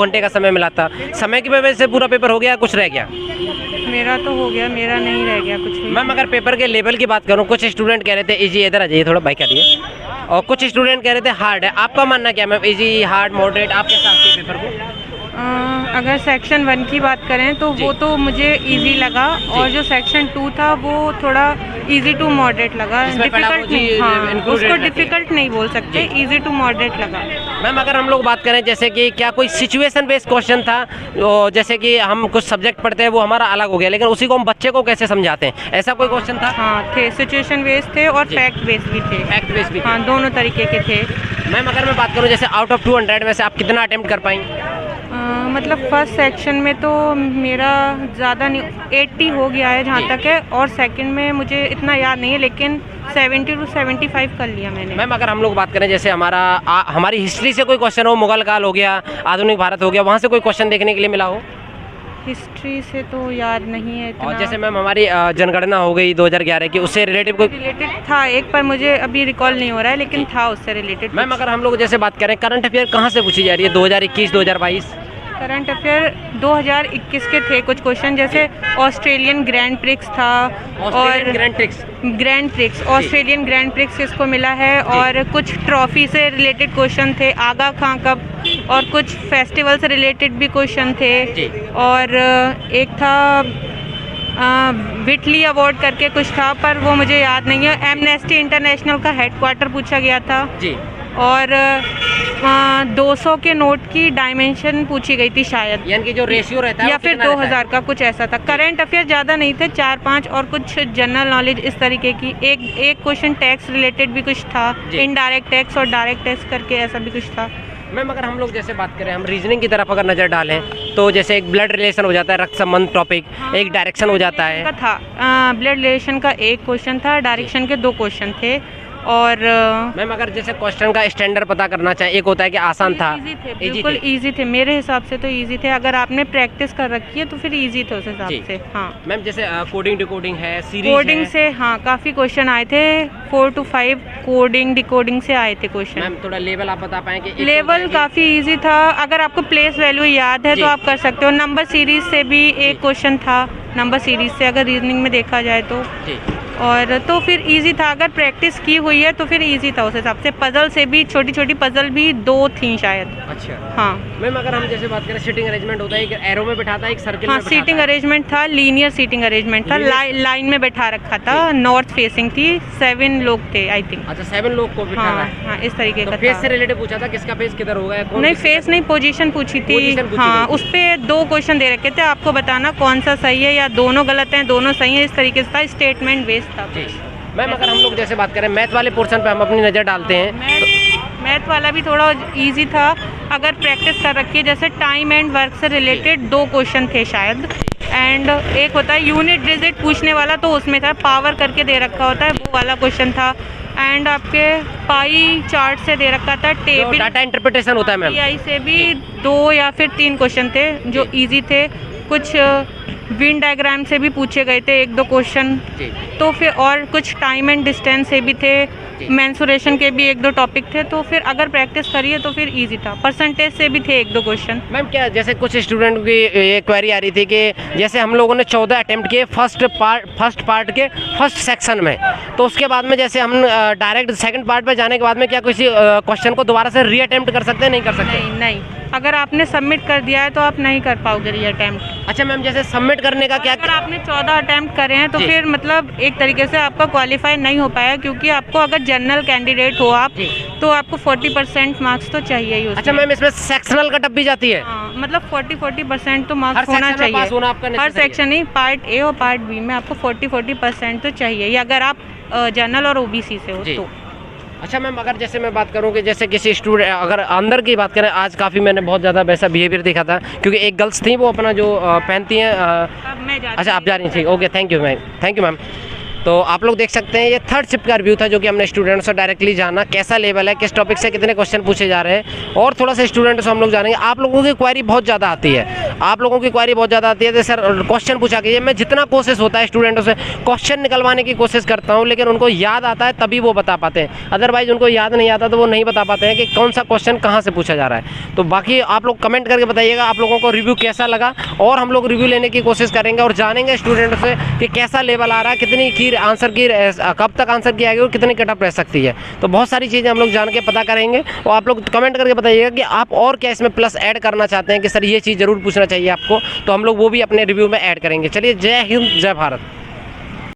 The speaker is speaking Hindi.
घंटे का समय मिला था, समय की वजह से पूरा पेपर हो गया, कुछ रह गया? मेरा तो हो गया, मेरा नहीं रह गया कुछ भी। मैम अगर पेपर के लेवल की बात करूँ, कुछ स्टूडेंट कह रहे थे इजी, इधर आ जाइए थोड़ा, बाइक आइए, और कुछ स्टूडेंट कह रहे थे हार्ड है। आपका मानना क्या मैम, इजी, हार्ड, मॉडरेट, आपके हिसाब से पेपर को? अगर सेक्शन 1 की बात करें तो वो तो मुझे इजी लगा, और जो सेक्शन 2 था वो थोड़ा इजी टू मॉडरेट लगा। डिफिकल्ट नहीं, हाँ, उसको डिफिकल्ट नहीं बोल सकते, इजी टू मॉडरेट लगा। मैम अगर हम लोग बात करें जैसे कि क्या कोई सिचुएशन बेस्ड क्वेश्चन था, जैसे कि हम कुछ सब्जेक्ट पढ़ते हैं वो हमारा अलग हो गया, लेकिन उसी को हम बच्चे को कैसे समझाते हैं, ऐसा कोई क्वेश्चन था? हाँ थे, सिचुएशन बेस्ड थे और फैक्ट बेस्ड भी थे। फैक्ट बेस्ड भी, हाँ, दोनों तरीके के थे। मैम अगर मैं बात करूँ जैसे आउट ऑफ 200 में से आप कितना अटेम्प्ट कर पाएंगे? मतलब फर्स्ट सेक्शन में तो मेरा ज़्यादा नहीं, 80 हो गया है जहाँ तक है, और सेकंड में मुझे इतना याद नहीं है, लेकिन 70 to 75 कर लिया मैंने। मैम अगर हम लोग बात करें जैसे हमारी हिस्ट्री से कोई क्वेश्चन हो, मुगल काल हो गया, आधुनिक भारत हो गया, वहाँ से कोई क्वेश्चन देखने के लिए मिला हो? हिस्ट्री से तो याद नहीं है इतना। और जैसे मैम हमारी जनगणना हो गई 2011 की, उससे रिलेटिव कोई? रिलेटेड था एक, पर मुझे अभी रिकॉल नहीं हो रहा है, लेकिन था उससे रिलेटेड। मैम अगर हम लोग जैसे बात करें करंट अफेयर कहाँ से पूछी जा रही है, 2021, 2022? करंट अफेयर 2021 के थे कुछ क्वेश्चन, जैसे ऑस्ट्रेलियन ग्रैंड प्रिक्स था, और grand prix Australian grand prix किसको मिला है, और कुछ ट्रॉफी से रिलेटेड क्वेश्चन थे, आगा खां कप, और कुछ फेस्टिवल से रिलेटेड भी क्वेश्चन थे, और एक था विटली अवार्ड करके कुछ था, पर वो मुझे याद नहीं है। एमनेस्टी इंटरनेशनल का हेडक्वार्टर पूछा गया था जी, और 200 के नोट की डायमेंशन पूछी गई थी शायद, यानी कि जो रेशियो रहता है, या फिर 2000 का कुछ ऐसा था। करंट अफेयर ज़्यादा नहीं थे, 4-5, और कुछ जनरल नॉलेज इस तरीके की। एक क्वेश्चन टैक्स रिलेटेड भी कुछ था, इनडायरेक्ट टैक्स और डायरेक्ट टैक्स करके ऐसा भी कुछ था। मैम अगर हम लोग जैसे बात करें, हम रीजनिंग की तरफ अगर नज़र डालें तो जैसे एक ब्लड रिलेशन हो जाता है, रक्त संबंध टॉपिक, एक डायरेक्शन हो जाता है। था ब्लड रिलेशन का एक क्वेश्चन था, डायरेक्शन के 2 क्वेश्चन थे, और मैम अगर जैसे क्वेश्चन का स्टैंडर्ड पता करना चाहें, एक होता है कि आसान था, इजी थे, बिल्कुल इजी थे, मेरे हिसाब से तो इजी थे। अगर आपने प्रैक्टिस कर रखी है तो फिर इजी थे उस हिसाब से। हाँ मैम जैसे कोडिंग डिकोडिंग है, सीरीज कोडिंग से, हाँ, काफ़ी क्वेश्चन आए थे, 4 to 5 कोडिंग डिकोडिंग से आए थे क्वेश्चन। मैम थोड़ा लेवल आप बता पाएँ कि? लेवल काफ़ी इजी था, अगर आपको प्लेस वैल्यू याद है तो आप कर सकते हो। नंबर सीरीज से भी एक क्वेश्चन था, नंबर सीरीज से अगर रीजनिंग में देखा जाए तो, और तो फिर इजी था। अगर प्रैक्टिस की हुई है तो फिर इजी था उस हिसाब से। पजल से भी, छोटी छोटी पजल भी 2 थी शायद। अच्छा, हाँ मैम अगर हम जैसे बात करें, सीटिंग अरेंजमेंट होता है, एक एरो में बैठाता है, एक सर्किल में हाँ, सीटिंग अरेंजमेंट था, लीनियर सीटिंग अरेंजमेंट था, लाइन में बैठा रखा था, नॉर्थ फेसिंग थी, 7 लोग थे आई थिंक। अच्छा, 7 लोग को बिठा रहा है। हाँ, इस तरीके का। फेस से रिलेटेड पूछा था, किसका फेस किधर होगा? नहीं, फेस नहीं, पोजीशन पूछी थी। हाँ, उस पे 2 क्वेश्चन दे रखे थे, आपको बताना कौन सा सही है, या दोनों गलत हैं, दोनों सही है, इस तरीके से था, स्टेटमेंट बेस्ड था। मैम अगर हम लोग जैसे बात करें मैथ वाले पोर्शन पे हम अपनी नज़र डालते हैं, मैथ वाला भी थोड़ा इजी था अगर प्रैक्टिस कर रखी है। जैसे टाइम एंड वर्क से रिलेटेड 2 क्वेश्चन थे शायद, एंड एक होता है यूनिट डिजिट पूछने वाला, तो उसमें था पावर करके दे रखा होता है, वो वाला क्वेश्चन था। एंड आपके पाई चार्ट से दे रखा था, टेबल डाटा इंटरप्रिटेशन होता है मैम, पाई से भी 2 या फिर 3 क्वेश्चन थे जो इजी थे। कुछ विंड डायग्राम से भी पूछे गए थे 1-2 क्वेश्चन, तो फिर और कुछ टाइम एंड डिस्टेंस से भी थे, मेंसुरेशन के भी 1-2 टॉपिक थे, तो फिर अगर प्रैक्टिस करिए तो फिर इजी था। परसेंटेज से भी थे 1-2 क्वेश्चन। मैम क्या जैसे कुछ स्टूडेंट की ये क्वेरी आ रही थी कि जैसे हम लोगों ने 14 अटेम्प्ट किए फर्स्ट पार्ट के फर्स्ट सेक्शन में, तो उसके बाद में जैसे हम डायरेक्ट सेकंड पार्ट पे जाने के बाद में क्या किसी क्वेश्चन को दोबारा से री अटेम्प्ट कर सकते हैं? नहीं कर सकते? नहीं, अगर आपने सबमिट कर दिया है तो आप नहीं कर पाओगे री अटेम्प्ट। अच्छा मैम, जैसे सबमिट करने का क्या? अगर आपने 14 अटेम्प्ट करे हैं तो फिर मतलब एक तरीके से आपका क्वालिफाई नहीं हो पाया, क्योंकि आपको अगर जनरल कैंडिडेट हो आप, तो आपको 40% मार्क्स तो चाहिए ही। अच्छा मैम, इसमें सेक्शनल कट ऑफ भी जाती है? हाँ, मतलब 40% तो मार्क्स होना चाहिए हर सेक्शन, नहीं पार्ट ए और पार्ट बी में आपको 40% तो चाहिए ही, अगर आप जनरल और ओबीसी से हो तो। अच्छा मैम, अगर जैसे मैं बात करूं कि जैसे किसी स्टूडेंट, अगर अंदर की बात करें, आज काफ़ी मैंने बहुत ज़्यादा वैसा बिहेवियर देखा था, क्योंकि एक गर्ल्स थी वो अपना जो पहनती हैं। अच्छा, आप जा रही थी, ओके, थैंक यू मैम। तो आप लोग देख सकते हैं ये 3rd शिफ्ट का रिव्यू था, जो कि हमने स्टूडेंट्स से डायरेक्टली जाना कैसा लेवल है, किस टॉपिक से कितने क्वेश्चन पूछे जा रहे हैं, और थोड़ा सा स्टूडेंट्स से हम लोग जानेंगे। आप लोगों की क्वेरी बहुत ज़्यादा आती है, आप लोगों की क्वारी बहुत ज़्यादा आती है तो सर क्वेश्चन पूछा कीजिए। मैं जितना कोशिश होता है स्टूडेंटों से क्वेश्चन निकलवाने की कोशिश करता हूँ, लेकिन उनको याद आता है तभी वो बता पाते हैं, अदरवाइज उनको याद नहीं आता तो वो नहीं बता पाते हैं कि कौन सा क्वेश्चन कहाँ से पूछा जा रहा है। तो बाकी आप लोग कमेंट करके बताइएगा आप लोगों को रिव्यू कैसा लगा, और हम लोग रिव्यू लेने की कोशिश करेंगे और जानेंगे स्टूडेंट से कि कैसा लेवल आ रहा है, कितनी की आंसर की कब तक आंसर की आएगी और कितनी कटअप रह सकती है। तो बहुत सारी चीज़ें हम लोग जान के पता करेंगे, और आप लोग कमेंट करके बताइएगा कि आप और क्या इसमें प्लस ऐड करना चाहते हैं कि सर ये चीज़ ज़रूर पूछना चाहिए आपको, तो हम लोग वो भी अपने रिव्यू में ऐड करेंगे। चलिए, जय हिंद, जय भारत।